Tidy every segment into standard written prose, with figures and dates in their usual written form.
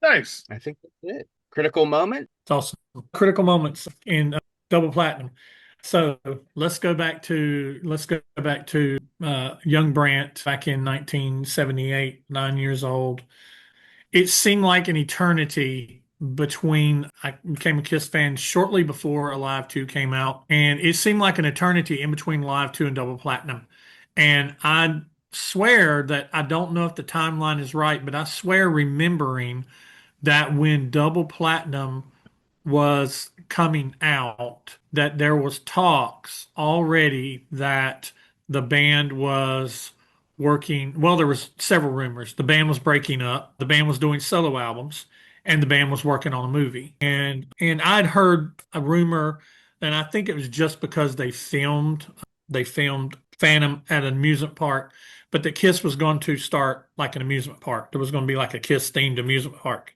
Nice. I think that's it. Critical moment. It's also critical moments in double platinum. So let's go back to young Brant back in 1978, 9 years old. It seemed like an eternity between I became a Kiss fan shortly before Alive 2 came out, and it seemed like an eternity in between Alive 2 and Double Platinum. And I swear that I don't know if the timeline is right, but I swear remembering that when Double Platinum was coming out, that there was talks already that the band was working. Well, there was several rumors. The band was breaking up. The band was doing solo albums, and the band was working on a movie. And I'd heard a rumor, and I think it was just because they filmed Phantom at an amusement park, but that Kiss was going to start like an amusement park. There was going to be like a Kiss themed amusement park.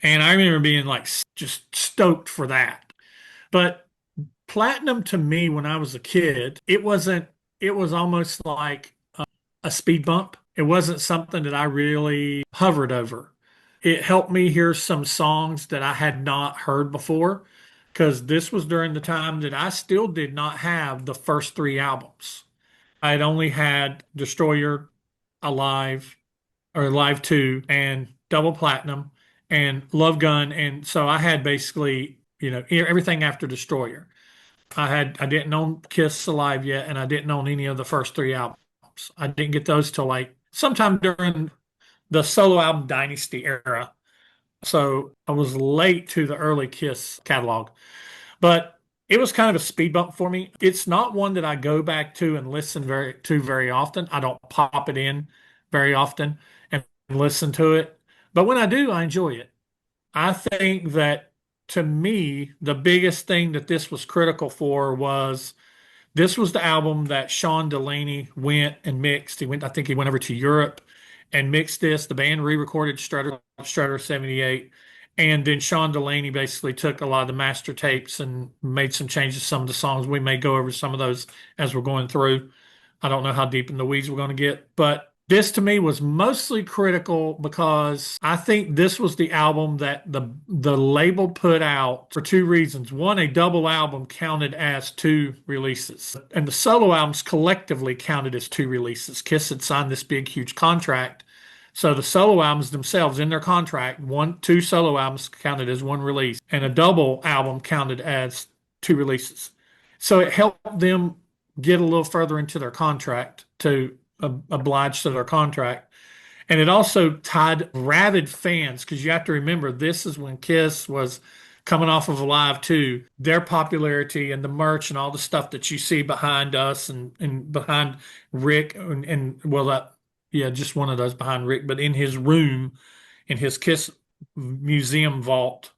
And I remember being like just stoked for that. But platinum to me when I was a kid, it was almost like a speed bump. It wasn't something that I really hovered over. It helped me hear some songs that I had not heard before because this was during the time that I still did not have the first three albums. I had only had Destroyer, Alive, or Live 2 and Double Platinum and Love Gun. And so I had basically, everything after Destroyer. I didn't own Kiss Alive yet, and I didn't own any of the first three albums. I didn't get those till like sometime during the solo album Dynasty era. So I was late to the early Kiss catalog. But it was kind of a speed bump for me. It's not one that I go back to and listen very often. I don't pop it in very often and listen to it. But when I do, I enjoy it. I think that to me, the biggest thing that this was critical for was this was the album that Sean Delaney went and mixed. I think he went over to Europe and mixed this. The band re-recorded Strutter 78. And then Sean Delaney basically took a lot of the master tapes and made some changes to some of the songs. We may go over some of those as we're going through. I don't know how deep in the weeds we're going to get, but this to me was mostly critical because I think this was the album that the label put out for two reasons. One, a double album counted as two releases, and the solo albums collectively counted as two releases. Kiss had signed this big, huge contract. So the solo albums themselves in their contract, two solo albums counted as one release, and a double album counted as two releases. So it helped them get a little further into their contract to oblige to their contract. And it also tied rabid fans because you have to remember this is when Kiss was coming off of Alive 2, their popularity and the merch and all the stuff that you see behind us and behind Rick and well that yeah, just one of those behind Rick, but in his room, in his Kiss museum vault,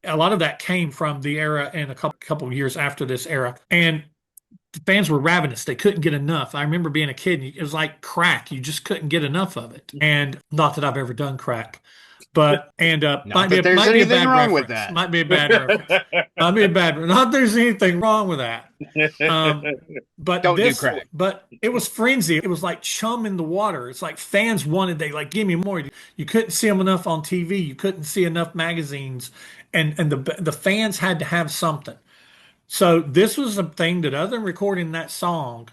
a lot of that came from the era and a couple of years after this era. And the fans were ravenous. They couldn't get enough. I remember being a kid, and it was like crack. You just couldn't get enough of it. And not that I've ever done crack, but and Not might be that a, there's might be a anything bad wrong with reference. that. Might be a bad reference. Might be a bad. Not that there's anything wrong with that. Um, but Don't do this, crack. but it was frenzy. It was like chum in the water. It's like fans wanted, they like, give me more. You couldn't see them enough on TV. You couldn't see enough magazines, and the fans had to have something. So this was a thing that other than recording that song,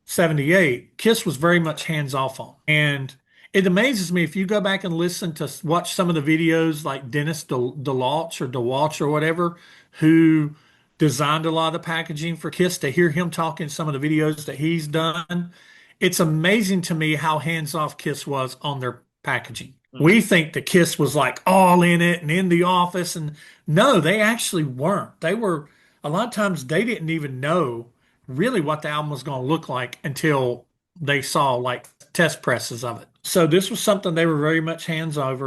78, Kiss was very much hands off on. And it amazes me if you go back and listen to watch some of the videos like Dennis DeWalch or whatever, who designed a lot of the packaging for Kiss, to hear him talk in some of the videos that he's done. It's amazing to me how hands off Kiss was on their packaging. We think the Kiss was like all in it and in the office, and no, they actually weren't. They were a lot of times they didn't even know really what the album was going to look like until they saw like test presses of it. So this was something they were very much hands off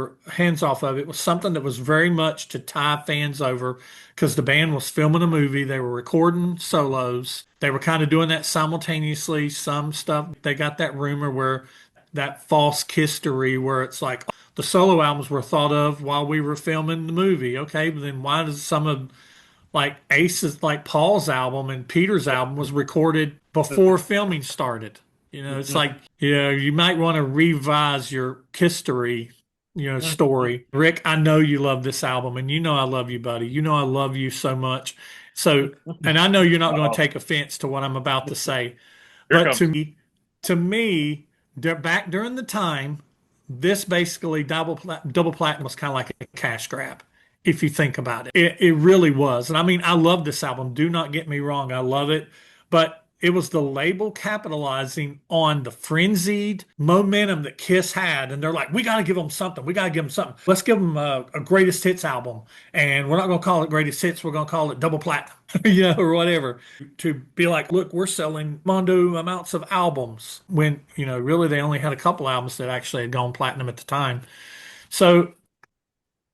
of. It was something that was very much to tie fans over because the band was filming a movie. They were recording solos. They were kind of doing that simultaneously. Some stuff, they got that rumor where that false KISStory where it's like the solo albums were thought of while we were filming the movie. Okay, but then why does some of like Ace's, like Paul's album and Peter's album was recorded before filming started? It's like, you might want to revise your history, story. Rick, I know you love this album, and you know I love you, buddy. You know I love you so much. So, and I know you're not going to Uh-oh. take offense to what I'm about to say, Here but comes. to me, back during the time, this basically double platinum was kind of like a cash grab. If you think about it, it really was. And I mean, I love this album. Do not get me wrong, I love it, but it was the label capitalizing on the frenzied momentum that Kiss had, and they're like, "We got to give them something. We got to give them something. Let's give them a greatest hits album, and we're not going to call it greatest hits. We're going to call it double platinum, or whatever." To be like, look, we're selling mondo amounts of albums when, really they only had a couple albums that actually had gone platinum at the time. So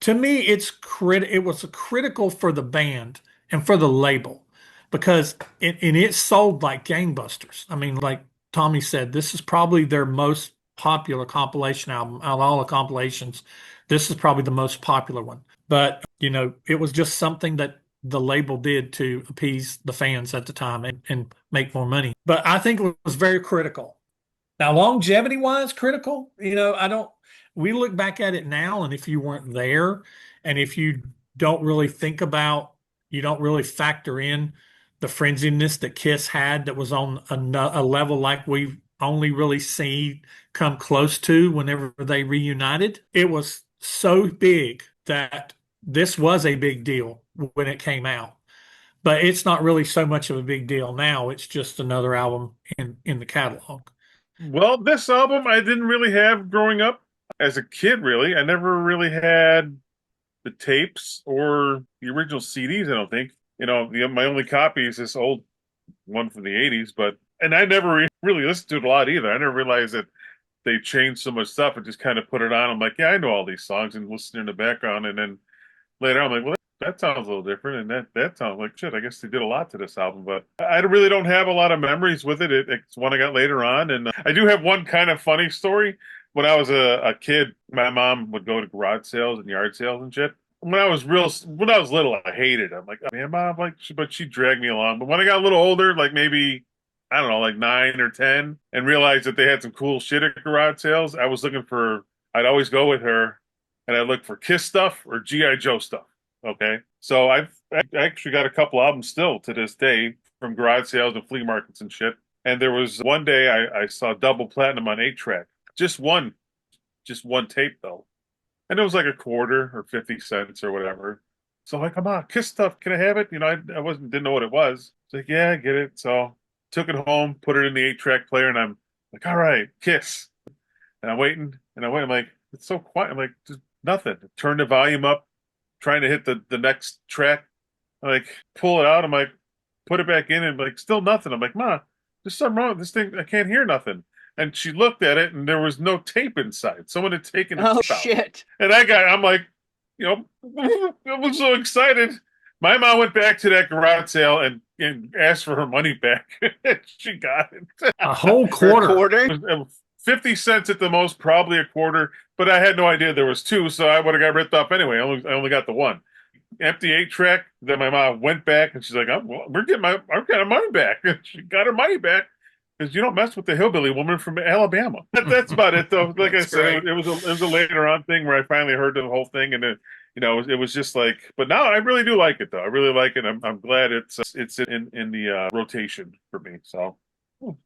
to me, it was critical for the band and for the label because it sold like gangbusters. I mean, like Tommy said, this is probably their most popular compilation album out of all the compilations. This is probably the most popular one. But, it was just something that the label did to appease the fans at the time and make more money. But I think it was very critical. Now, longevity wise, critical, I don't, we look back at it now, and if you weren't there, and if you don't really think about, you don't really factor in the frenziness that Kiss had that was on a level like we've only really seen come close to whenever they reunited, it was so big that this was a big deal when it came out. But it's not really so much of a big deal now. It's just another album in the catalog. Well, this album I didn't really have growing up as a kid, really. I never really had the tapes or the original CDs, I don't think. My only copy is this old one from the 80s, and I never really listened to it a lot either. I never realized that they changed so much stuff and just kind of put it on. I'm like, yeah, I know all these songs and listen in the background. And then later I'm like, well, that sounds a little different. And that sounds like shit. I guess they did a lot to this album, but I really don't have a lot of memories with it. It's one I got later on. And I do have one kind of funny story. When I was a kid, my mom would go to garage sales and yard sales and shit. When I was little, I hated it. I'm like, oh, man, mom, but she dragged me along. But when I got a little older, like maybe, I don't know, like 9 or 10, and realized that they had some cool shit at garage sales, I'd always go with her and I'd look for Kiss stuff or G.I. Joe stuff. Okay. So I actually got a couple albums still to this day from garage sales and flea markets and shit. And there was one day I saw double platinum on 8-track. Just one, just one tape though. And it was like a quarter or 50 cents or whatever. So I'm like, come on, Kiss stuff. Can I have it? I didn't know what it was. It's like, yeah, I get it. So took it home, put it in the 8-track player, and I'm like, all right, Kiss. And I'm waiting, and I'm like, it's so quiet. I'm like, just nothing. Turn the volume up, trying to hit the next track. I like pull it out. I'm like, put it back in, and like still nothing. I'm like, Ma, there's something wrong with this thing. I can't hear nothing. And she looked at it, and there was no tape inside. Someone had taken the Oh tape out. shit. And I'm like, I was so excited. My mom went back to that garage sale and asked for her money back. She got it. A whole For a quarter. quarter? 50 cents at the most, probably a quarter, but I had no idea there was two, so I would have got ripped off anyway. I only got the one. Empty 8-track. Then my mom went back and she's like, we're getting our money back. She got her money back because you don't mess with the hillbilly woman from Alabama. That's about it, though. Like I said, it was a later on thing where I finally heard the whole thing, and it was just like. But now I really do like it, though. I really like it. I'm glad it's in the rotation for me. So,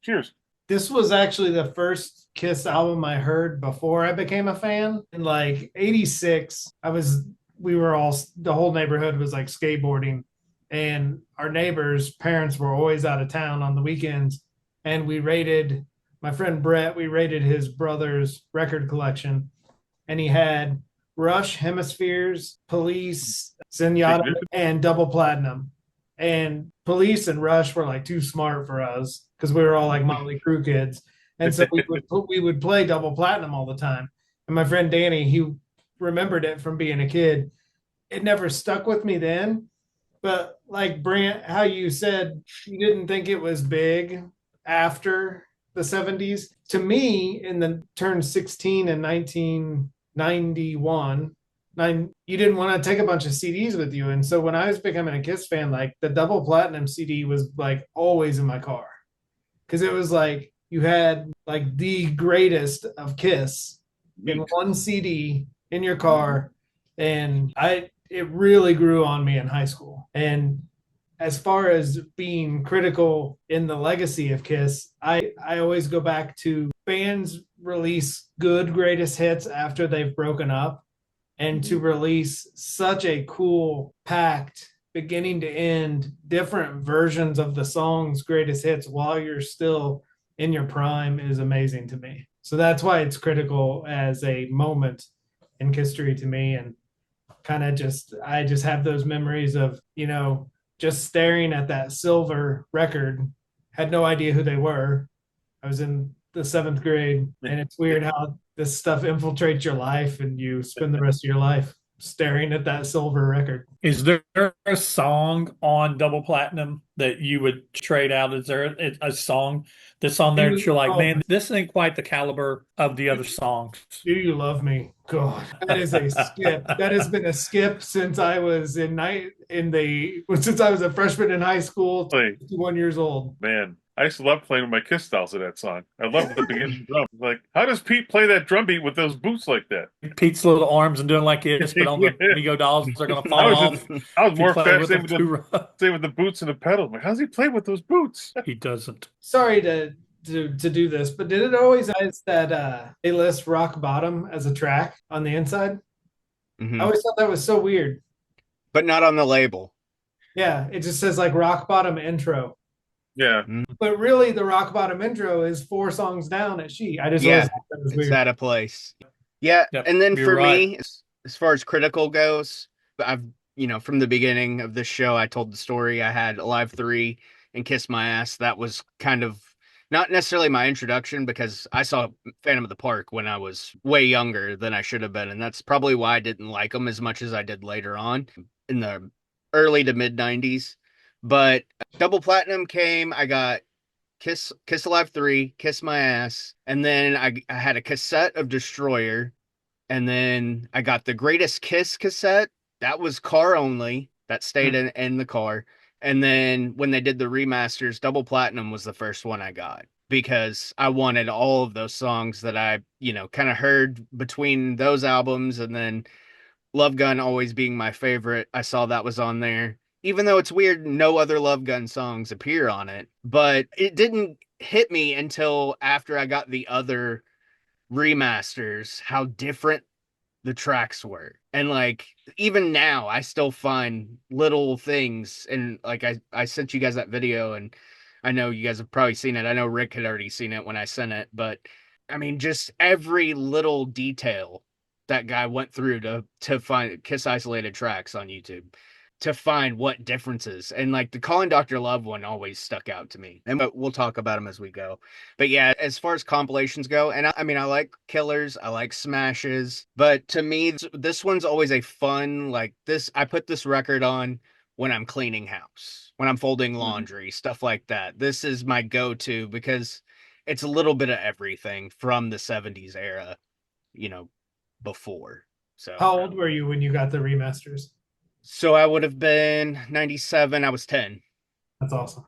cheers. This was actually the first Kiss album I heard before I became a fan. In like 86, the whole neighborhood was like skateboarding, and our neighbors' parents were always out of town on the weekends. And my friend Brett, we raided his brother's record collection, and he had Rush, Hemispheres, Police, Zenyatta, and Double Platinum. And Police and Rush were like too smart for us because we were all like Motley Crue kids. And so we would play Double Platinum all the time. And my friend Danny, he remembered it from being a kid. It never stuck with me then. But like Brant, how you said you didn't think it was big after the 70s. To me, in the turn 16 in 1991, you didn't want to take a bunch of CDs with you. And so when I was becoming a Kiss fan, like the Double Platinum CD was like always in my car. Because it was like you had like the greatest of Kiss in one CD in your car, and it really grew on me in high school. And as far as being critical in the legacy of Kiss, I always go back to bands release good greatest hits after they've broken up, and to release such a cool, packed, beginning to end, different versions of the song's greatest hits while you're still in your prime is amazing to me. So that's why it's critical as a moment in history to me. And kind of I just have those memories of, just staring at that silver record, had no idea who they were. I was in the 7th grade, and it's weird how this stuff infiltrates your life and you spend the rest of your life staring at that silver record. Is there a song on Double Platinum that you would trade out? Is there a song that's on there that you're like, man, this ain't quite the caliber of the other songs? Do You Love Me? God, that is a skip. That has been a skip since I was since I was a freshman in high school, 21 years old. Man, I used to love playing with my Kiss styles of that song. I love the beginning drum. Like, how does Pete play that drum beat with those boots like that? Pete's little arms and doing like this, but on the Mego dolls, they're going to fall off. I was more fascinated with the boots and the pedals. Like, how's he play with those boots? He doesn't. Sorry to do this, but did it always have that they list Rock Bottom as a track on the inside? I always thought that was so weird. But not on the label. Yeah, it just says like Rock Bottom intro. Yeah. But really the Rock Bottom intro is 4 songs down at She. I just always thought that was it's weird. out of place. Yeah. Yep, and then for right. me, as far as critical goes, I've from the beginning of this show, I told the story. I had Alive 3 and Kiss My Ass. That was kind of not necessarily my introduction, because I saw Phantom of the Park when I was way younger than I should have been. And that's probably why I didn't like them as much as I did later on in the early to mid 90s. But Double Platinum came, I got Kiss Alive 3, Kiss My Ass. And then I had a cassette of Destroyer. And then I got the Greatest Kiss cassette. That was car only. That stayed in the car. And then when they did the remasters, Double Platinum was the first one I got, because I wanted all of those songs that I, kind of heard between those albums. And then Love Gun always being my favorite. I saw that was on there, even though it's weird, no other Love Gun songs appear on it. But it didn't hit me until after I got the other remasters, how different the tracks were. And like, even now I still find little things. And like, I sent you guys that video, and I know you guys have probably seen it. I know Rick had already seen it when I sent it, but I mean, just every little detail that guy went through to find Kiss isolated tracks on YouTube, to find what differences. And like the Calling Dr. Love one always stuck out to me, and we'll talk about them as we go. But yeah, as far as compilations go, and I mean, I like Killers, I like Smashes, but to me, this one's always a fun, like this, I put this record on when I'm cleaning house, when I'm folding laundry, stuff like that. This is my go-to, because it's a little bit of everything from the 70s era, before. So How old were you when you got the remasters? So I would have been 97. I was 10. That's awesome.